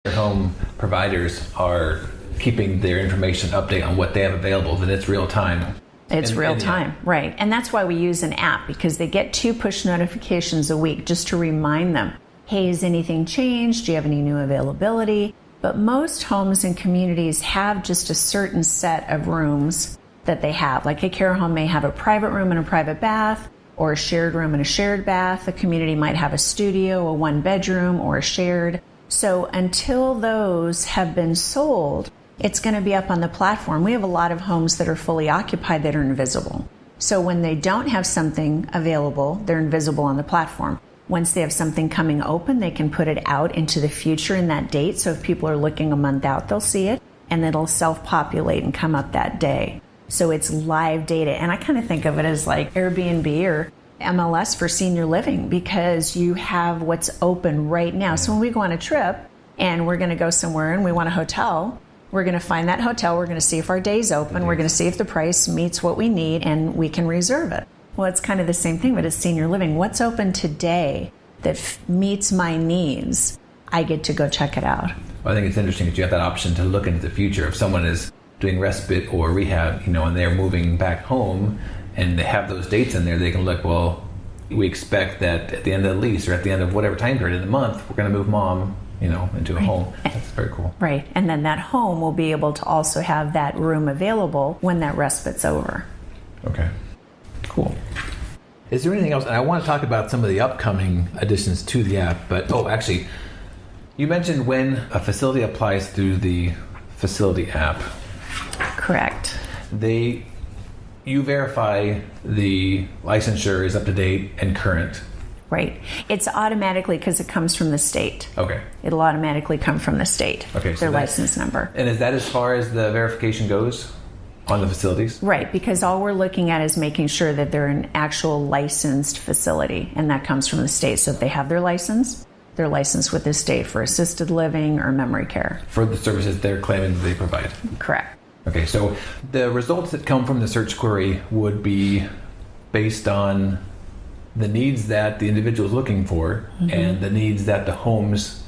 home providers are keeping their information update on what they have available, then it's real time. It's real time, right. And that's why we use an app, because they get 2 push notifications a week just to remind them, hey, has anything changed? Do you have any new availability? But most homes and communities have just a certain set of rooms that they have. Like a care home may have a private room and a private bath, or a shared room and a shared bath. A community might have a studio, a 1-bedroom, or a shared. So until those have been sold, it's going to be up on the platform. We have a lot of homes that are fully occupied that are invisible. So when they don't have something available, they're invisible on the platform. Once they have something coming open, they can put it out into the future in that date. So if people are looking a month out, they'll see it, and it'll self-populate and come up that day. So it's live data. And I kind of think of it as like Airbnb or MLS for senior living, because you have what's open right now. So when we go on a trip and we're going to go somewhere and we want a hotel, we're going to find that hotel. We're going to see if our day's open. We're going to see if the price meets what we need, and we can reserve it. Well, it's kind of the same thing, but it's senior living. What's open today that meets my needs? I get to go check it out. Well, I think it's interesting that you have that option to look into the future. If someone is doing respite or rehab, and they're moving back home and they have those dates in there, they can look, well, we expect that at the end of the lease or at the end of whatever time period in the month, we're going to move mom into a home. That's very cool. Right. And then that home will be able to also have that room available when that respite's over. Okay. Cool. Is there anything else? And I want to talk about some of the upcoming additions to the app, but actually, you mentioned when a facility applies through the facility app. Correct. You verify the licensure is up to date and current. Right. It's automatically, because it comes from the state. Okay. It'll automatically come from the state. Okay. Their license number. And is that as far as the verification goes on the facilities? Right, because all we're looking at is making sure that they're an actual licensed facility, and that comes from the state. So if they have their license, they're licensed with the state for assisted living or memory care. For the services they're claiming that they provide. Correct. Okay, so the results that come from the search query would be based on the needs that the individual is looking for, mm-hmm. and the needs that the homes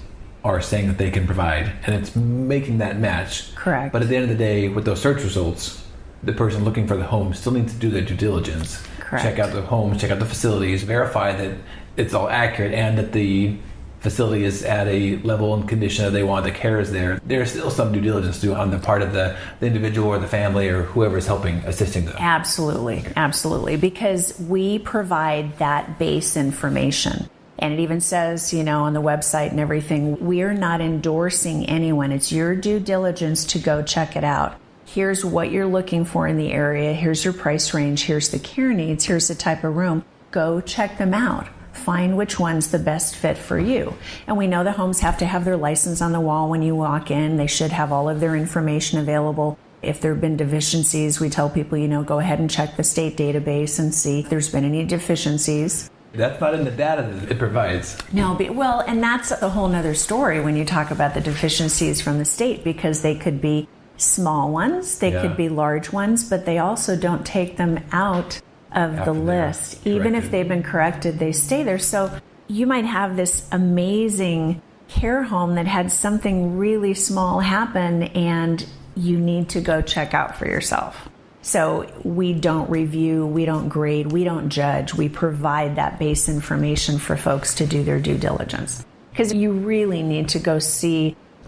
are saying that they can provide, and it's making that match. Correct. But at the end of the day, with those search results, the person looking for the home still needs to do their due diligence. Correct. Check out the homes, check out the facilities, verify that it's all accurate and that the facility is at a level and condition that they want, the care is there. There's still some due diligence to do on the part of the individual or the family or whoever is assisting them. Absolutely, okay. Absolutely, because we provide that base information. And it even says, on the website and everything, we're not endorsing anyone. It's your due diligence to go check it out. Here's what you're looking for in the area. Here's your price range. Here's the care needs. Here's the type of room. Go check them out. Find which one's the best fit for you. And we know the homes have to have their license on the wall when you walk in. They should have all of their information available. If there have been deficiencies, we tell people, go ahead and check the state database and see if there's been any deficiencies. That's not in the data that it provides. No, and that's a whole nother story when you talk about the deficiencies from the state, because they could be small ones, they could be large ones, but they also don't take them out of the list. Even if they've been corrected, they stay there. So you might have this amazing care home that had something really small happen, and you need to go check out for yourself. So we don't review, we don't grade, we don't judge. We provide that base information for folks to do their due diligence. Because you really need to go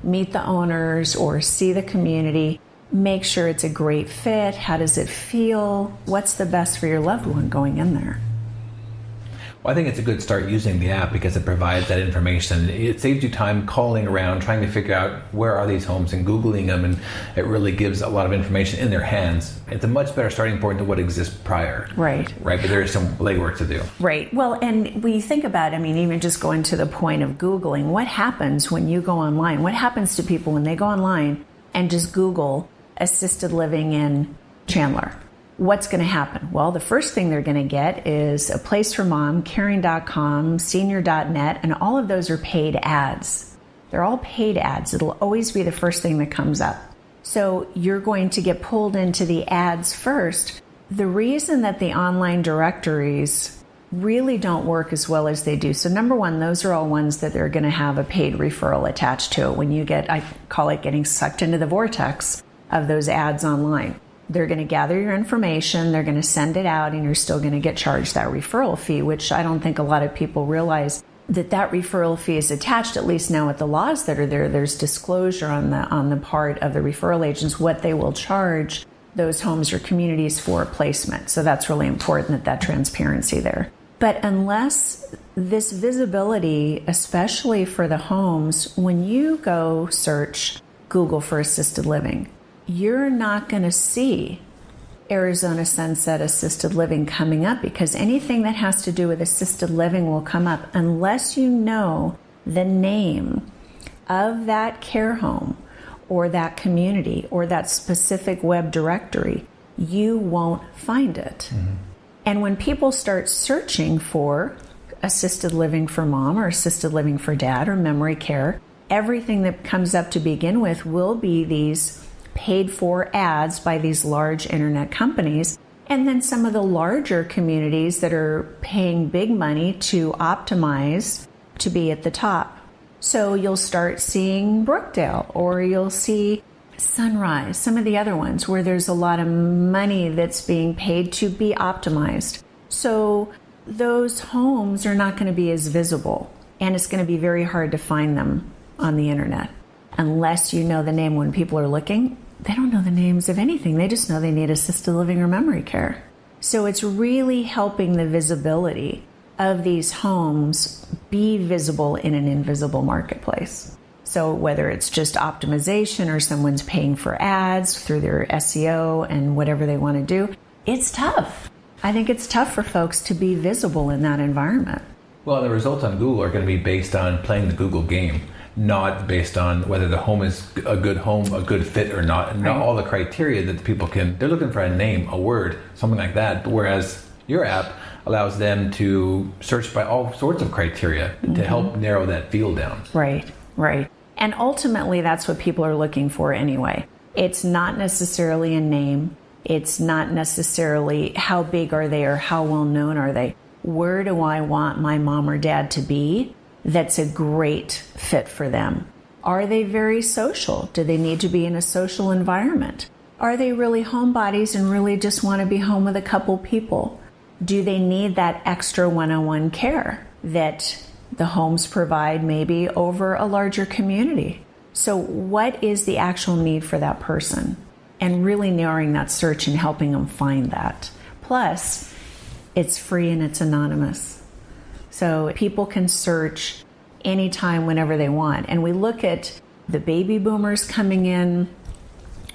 meet the owners or see the community, make sure it's a great fit. How does it feel? What's the best for your loved one going in there? Well, I think it's a good start using the app because it provides that information. It saves you time calling around, trying to figure out where are these homes and Googling them, and it really gives a lot of information in their hands. It's a much better starting point than what exists prior. Right. Right, but there is some legwork to do. Right. Well, and we think about, even just going to the point of Googling, what happens when you go online? What happens to people when they go online and just Google assisted living in Chandler? What's going to happen? Well, the first thing they're going to get is A Place for Mom, caring.com, senior.net, and all of those are paid ads. They're all paid ads. It'll always be the first thing that comes up. So you're going to get pulled into the ads first. The reason that the online directories really don't work as well as they do. So number one, those are all ones that are going to have a paid referral attached to it. When you get, I call it getting sucked into the vortex of those ads online. They're going to gather your information, they're going to send it out, and you're still going to get charged that referral fee, which I don't think a lot of people realize that referral fee is attached, at least now with the laws that are there. There's disclosure on the part of the referral agents what they will charge those homes or communities for placement. So that's really important, that transparency there. But unless this visibility, especially for the homes, when you go search Google for assisted living, you're not going to see Arizona Sunset Assisted Living coming up, because anything that has to do with assisted living will come up unless you know the name of that care home or that community or that specific web directory. You won't find it. Mm-hmm. And when people start searching for assisted living for mom or assisted living for dad or memory care, everything that comes up to begin with will be these paid for ads by these large internet companies, and then some of the larger communities that are paying big money to optimize to be at the top. So you'll start seeing Brookdale, or you'll see Sunrise, some of the other ones where there's a lot of money that's being paid to be optimized. So those homes are not going to be as visible, and it's going to be very hard to find them on the internet unless you know the name. When people are looking, they don't know the names of anything. They just know they need assisted living or memory care. So it's really helping the visibility of these homes be visible in an invisible marketplace. So whether it's just optimization or someone's paying for ads through their SEO and whatever they want to do, it's tough. I think it's tough for folks to be visible in that environment. Well, the results on Google are going to be based on playing the Google game, not based on whether the home is a good home, a good fit or not, and not all the criteria that the people they're looking for a name, a word, something like that. Whereas your app allows them to search by all sorts of criteria to help narrow that field down. Right. And ultimately, that's what people are looking for anyway. It's not necessarily a name. It's not necessarily how big are they or how well known are they. Where do I want my mom or dad to be that's a great fit for them? Are they very social? Do they need to be in a social environment? Are they really homebodies and really just want to be home with a couple people? Do they need that extra one-on-one care that the homes provide maybe over a larger community? So what is the actual need for that person? And really narrowing that search and helping them find that. Plus, it's free and it's anonymous. So people can search anytime, whenever they want. And we look at the baby boomers coming in.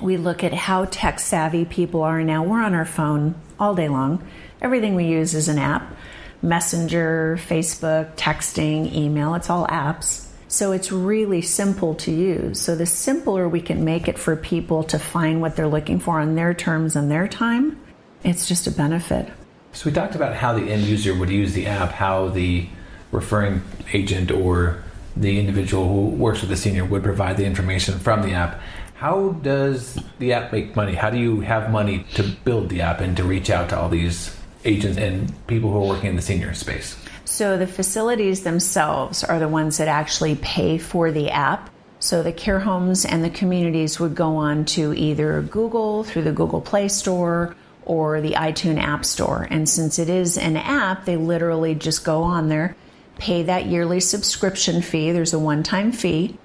We look at how tech savvy people are now. We're on our phone all day long. Everything we use is an app. Messenger, Facebook, texting, email, it's all apps. So it's really simple to use. So the simpler we can make it for people to find what they're looking for on their terms and their time, it's just a benefit. So we talked about how the end user would use the app, how the referring agent or the individual who works with the senior would provide the information from the app. How does the app make money? How do you have money to build the app and to reach out to all these agents and people who are working in the senior space? So the facilities themselves are the ones that actually pay for the app. So the care homes and the communities would go on to either Google through the Google Play Store or the iTunes App Store. And since it is an app, they literally just go on there, pay that yearly subscription fee. There's a one-time fee,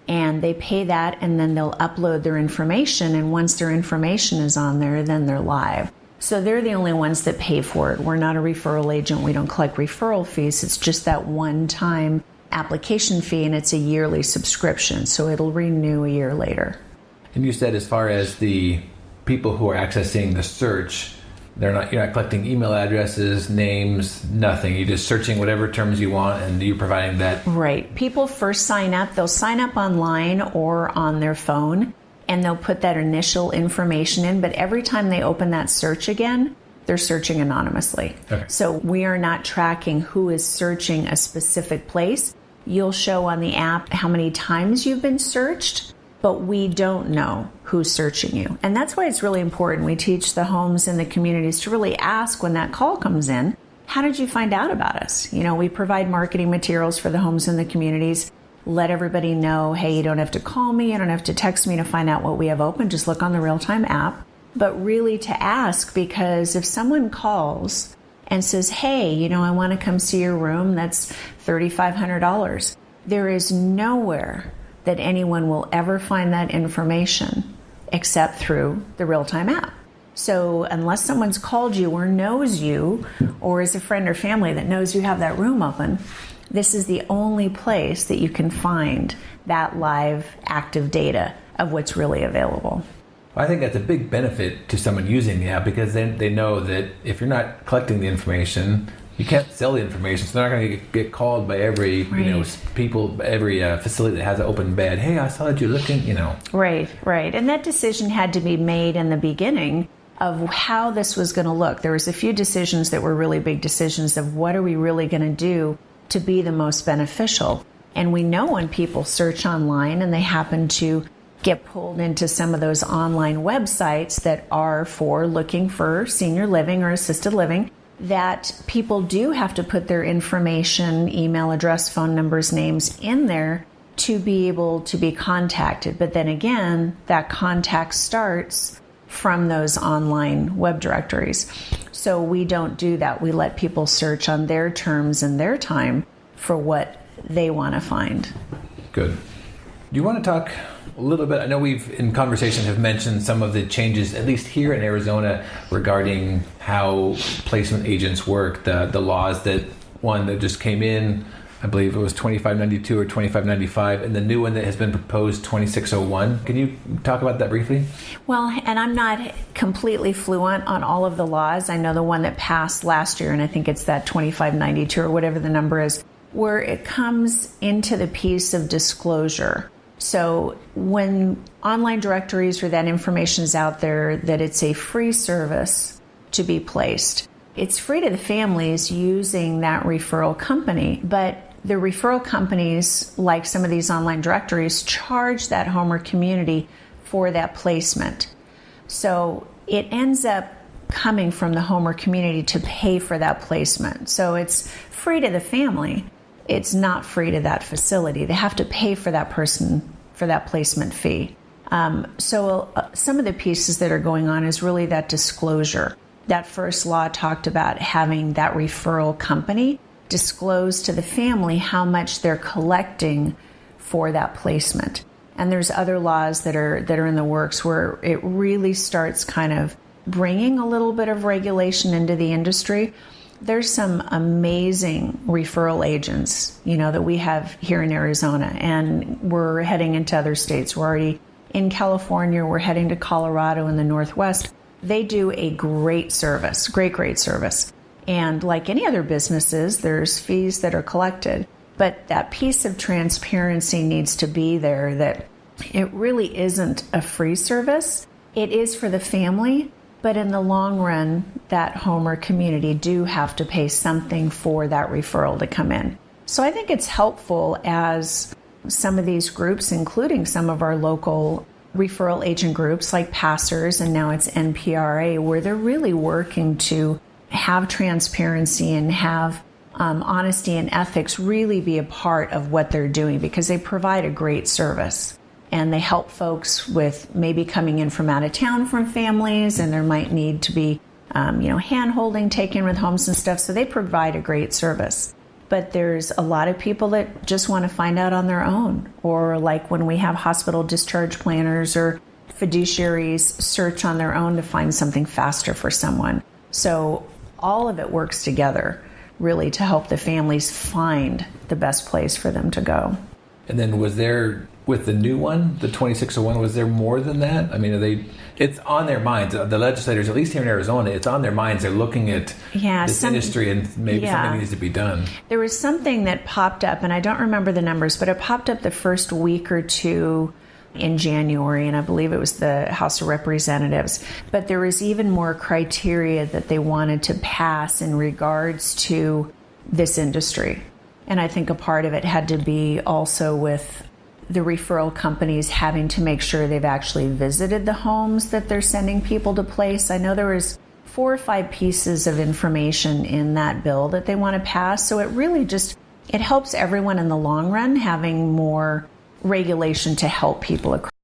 and they pay that, and then they'll upload their information. And once their information is on there, then they're live. So they're the only ones that pay for it. We're not a referral agent. We don't collect referral fees. It's just that one-time application fee, and it's a yearly subscription. So it'll renew a year later. And you said as far as the people who are accessing the search, you're not collecting email addresses, names, nothing. You're just searching whatever terms you want, and you're providing that. Right. People first sign up. They'll sign up online or on their phone, and they'll put that initial information in. But every time they open that search again, they're searching anonymously. Okay. So we are not tracking who is searching a specific place. You'll show on the app how many times you've been searched, but we don't know who's searching you. And that's why it's really important. We teach the homes and the communities to really ask when that call comes in, how did you find out about us? We provide marketing materials for the homes in the communities, let everybody know, hey, you don't have to call me, you don't have to text me to find out what we have open, just look on the real-time app. But really to ask, because if someone calls and says, hey, I want to come see your room, that's $3,500, there is nowhere that anyone will ever find that information except through the real-time app. So unless someone's called you or knows you, or is a friend or family that knows you have that room open, this is the only place that you can find that live, active data of what's really available. I think that's a big benefit to someone using the app, because then they know that if you're not collecting the information, you can't sell the information. So they're not going to get called by every people, every facility that has an open bed. Hey, I saw that you're looking. Right. And that decision had to be made in the beginning of how this was going to look. There was a few decisions that were really big decisions of what are we really going to do to be the most beneficial. And we know when people search online and they happen to get pulled into some of those online websites that are for looking for senior living or assisted living, that people do have to put their information, email address, phone numbers, names in there to be able to be contacted. But then again, that contact starts from those online web directories. So we don't do that. We let people search on their terms and their time for what they want to find. Good. Do you want to talk a little bit? I know we've in conversation have mentioned some of the changes, at least here in Arizona, regarding how placement agents work, the laws that just came in, I believe it was 2592 or 2595, and the new one that has been proposed, 2601. Can you talk about that briefly? Well, and I'm not completely fluent on all of the laws. I know the one that passed last year, and I think it's that 2592 or whatever the number is, where it comes into the piece of disclosure. So when online directories or that information is out there, that it's a free service to be placed. It's free to the families using that referral company, but the referral companies, like some of these online directories, charge that home or community for that placement. So it ends up coming from the home or community to pay for that placement. So it's free to the family. It's not free to that facility. They have to pay for that person for that placement fee. So some of the pieces that are going on is really that disclosure. That first law talked about having that referral company disclose to the family how much they're collecting for that placement. And there's other laws that are in the works where it really starts kind of bringing a little bit of regulation into the industry. There's some amazing referral agents, that we have here in Arizona, and we're heading into other states. We're already in California. We're heading to Colorado in the Northwest. They do a great service, great service. And like any other businesses, there's fees that are collected. But that piece of transparency needs to be there, that it really isn't a free service. It is for the family, but in the long run, that home or community do have to pay something for that referral to come in. So I think it's helpful as some of these groups, including some of our local referral agent groups like Passers, and now it's NPRA, where they're really working to have transparency and have honesty and ethics really be a part of what they're doing, because they provide a great service. And they help folks with maybe coming in from out of town from families, and there might need to be, hand-holding taken with homes and stuff. So they provide a great service. But there's a lot of people that just want to find out on their own, or like when we have hospital discharge planners or fiduciaries search on their own to find something faster for someone. So all of it works together really to help the families find the best place for them to go. And then was there, with the new one, the 2601, was there more than that? I mean, it's on their minds. The legislators, at least here in Arizona, it's on their minds. They're looking at this industry, and maybe something needs to be done. There was something that popped up, and I don't remember the numbers, but it popped up the first week or two in January, and I believe it was the House of Representatives. But there was even more criteria that they wanted to pass in regards to this industry. And I think a part of it had to be also with the referral companies having to make sure they've actually visited the homes that they're sending people to place. I know there was 4 or 5 pieces of information in that bill that they want to pass. So it really it helps everyone in the long run, having more regulation to help people across.